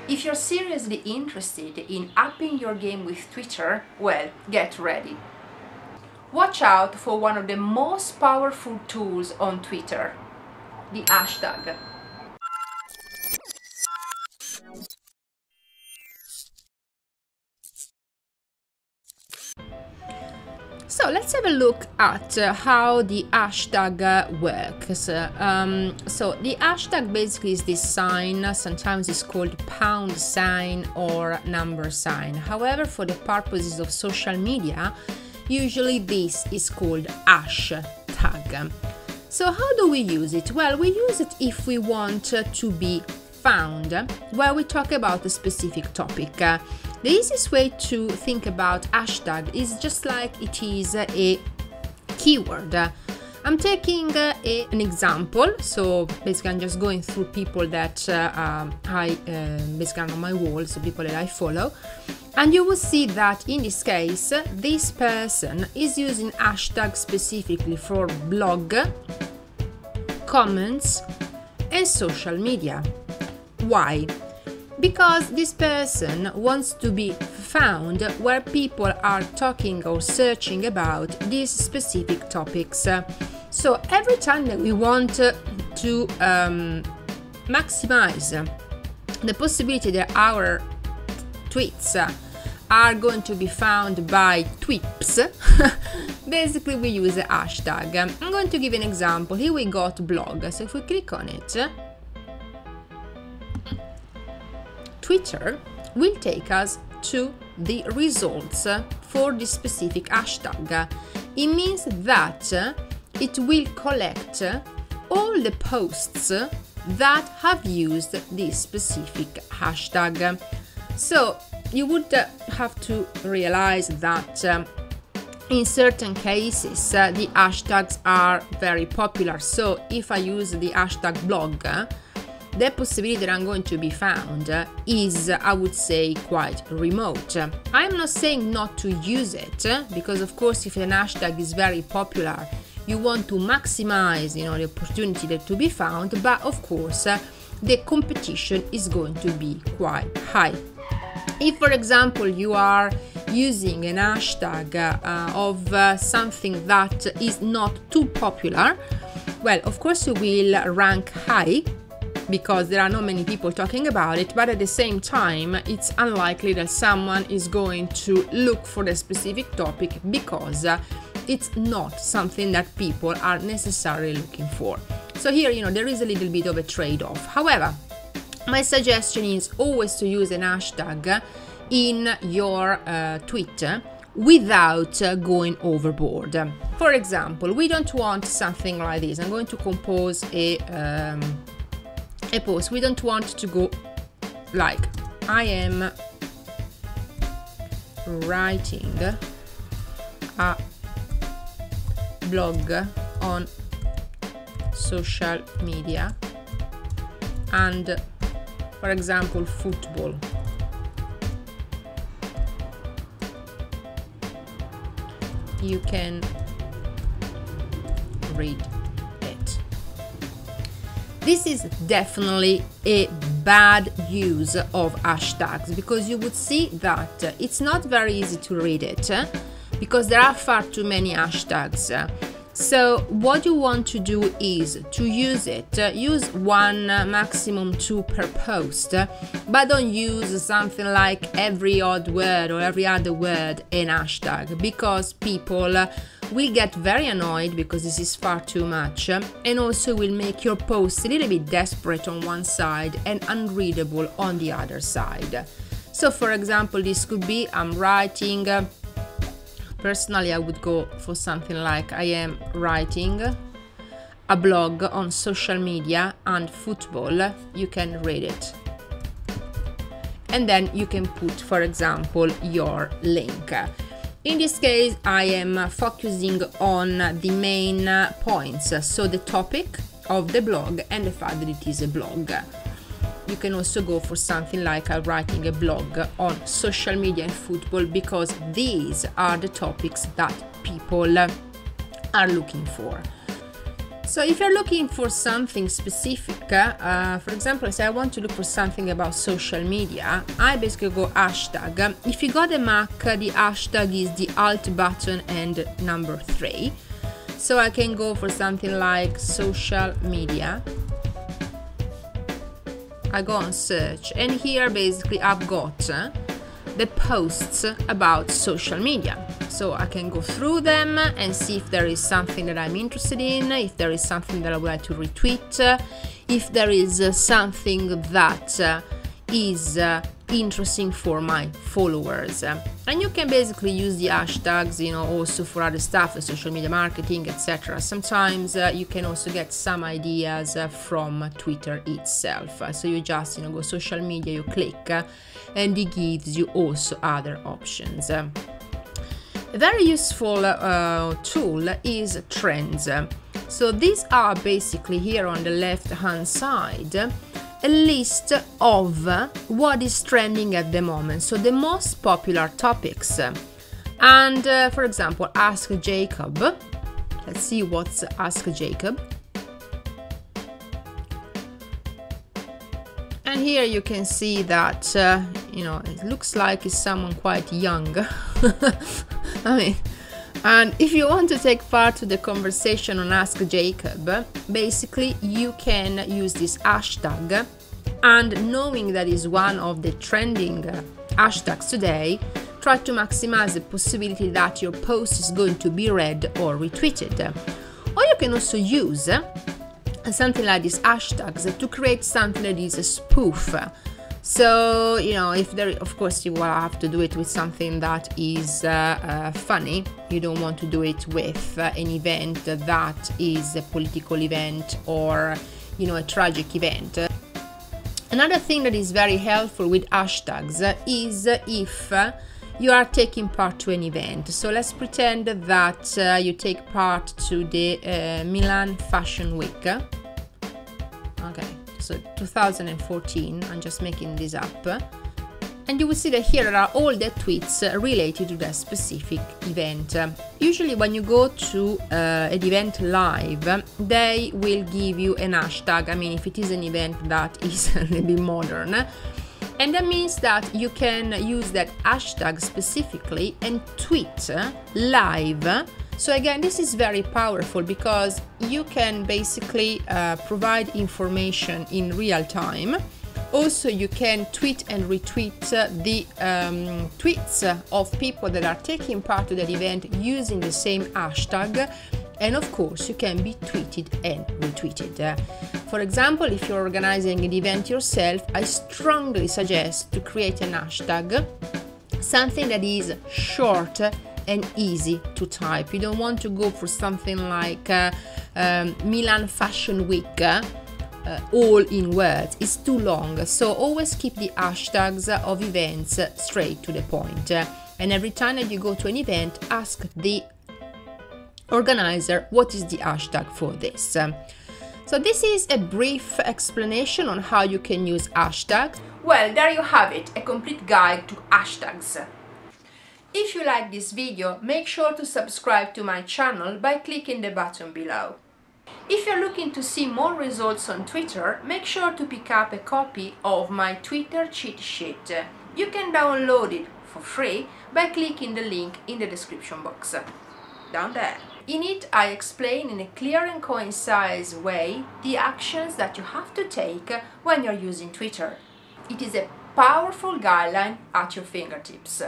If you're seriously interested in upping your game with Twitter, well, get ready. Watch out for one of the most powerful tools on Twitter, the hashtag. So let's have a look at how the hashtag works. So the hashtag basically is this sign, sometimes it's called pound sign or number sign. However, for the purposes of social media, usually this is called hashtag. So how do we use it? Well, we use it if we want to be found, where we talk about a specific topic. The easiest way to think about hashtag is just like it is a keyword. I'm taking an example, so basically I'm just going through people that I basically on my wall, so people that I follow, and you will see that in this case this person is using hashtag specifically for blog, comments and social media. Why? Because this person wants to be found where people are talking or searching about these specific topics. So every time that we want to maximize the possibility that our tweets are going to be found by tweeps, basically we use a hashtag. I'm going to give an example. Here we got blog. So if we click on it, Twitter will take us to the results for this specific hashtag. It means that it will collect all the posts that have used this specific hashtag. So you would have to realize that in certain cases the hashtags are very popular. So if I use the hashtag blog, the possibility that I'm going to be found is, I would say, quite remote. I'm not saying not to use it, because of course if an hashtag is very popular, you want to maximize, the opportunity to be found, but of course the competition is going to be quite high. If, for example, you are using an hashtag of something that is not too popular, well, of course you will rank high, because there are not many people talking about it, but at the same time it's unlikely that someone is going to look for the specific topic because it's not something that people are necessarily looking for. So here, there is a little bit of a trade-off. However, my suggestion is always to use an hashtag in your tweet without going overboard. For example, we don't want something like this. I'm going to compose a post. We don't want to go like, I am writing a blog on social media and, for example, football. You can read it. This is definitely a bad use of hashtags, because you would see that it's not very easy to read it because there are far too many hashtags. So what you want to do is to use it, use one, maximum two per post, but don't use something like every odd word or every other word in hashtag, because people will get very annoyed because this is far too much, and also will make your post a little bit desperate on one side and unreadable on the other side. So for example, this could be, I'm writing, personally I would go for something like, I am writing a blog on social media and football, you can read it. And then you can put, for example, your link. In this case, I am focusing on the main points, so the topic of the blog and the fact that it is a blog. You can also go for something like writing a blog on social media and football, because these are the topics that people are looking for. So if you're looking for something specific, for example, say I want to look for something about social media, I basically go hashtag. If you got a Mac, the hashtag is the Alt button and number 3. So I can go for something like social media. I go on search, and here basically I've got the posts about social media. So I can go through them and see if there is something that I'm interested in, if there is something that I would like to retweet, if there is something that is interesting for my followers. And you can basically use the hashtags, also for other stuff, social media marketing, etc. Sometimes you can also get some ideas from Twitter itself. So you just go social media, you click, and it gives you also other options. A very useful tool is trends. So these are basically here on the left hand side a list of what is trending at the moment, so the most popular topics. And for example, Ask Jacob. Let's see what's Ask Jacob. And here you can see that it looks like it's someone quite young. I mean, and if you want to take part to the conversation on Ask Jacob, basically you can use this hashtag, and knowing that is one of the trending hashtags today, try to maximize the possibility that your post is going to be read or retweeted. Or you can also use something like these hashtags to create something that is a spoof. So, if there, of course, you will have to do it with something that is funny. You don't want to do it with an event that is a political event or, a tragic event. Another thing that is very helpful with hashtags is if you are taking part to an event. So let's pretend that you take part to the Milan Fashion Week. Okay. So 2014, I'm just making this up, and you will see that here are all the tweets related to that specific event. Usually when you go to an event live, they will give you an hashtag. I mean, if it is an event that is a little bit modern, and that means that you can use that hashtag specifically and tweet live. So again, this is very powerful because you can basically provide information in real time. Also, you can tweet and retweet the tweets of people that are taking part to that event using the same hashtag. And of course, you can be tweeted and retweeted. For example, if you're organizing an event yourself, I strongly suggest to create an hashtag, something that is short and easy to type. You don't want to go for something like Milan Fashion Week, all in words. It's too long. So always keep the hashtags of events straight to the point. And every time that you go to an event, ask the organizer what is the hashtag for this. So this is a brief explanation on how you can use hashtags. Well, there you have it, a complete guide to hashtags. If you like this video, make sure to subscribe to my channel by clicking the button below. If you're looking to see more results on Twitter, make sure to pick up a copy of my Twitter cheat sheet. You can download it for free by clicking the link in the description box, down there. In it, I explain in a clear and concise way the actions that you have to take when you're using Twitter. It is a powerful guideline at your fingertips.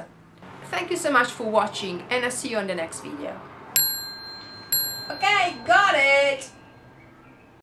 Thank you so much for watching, and I'll see you on the next video.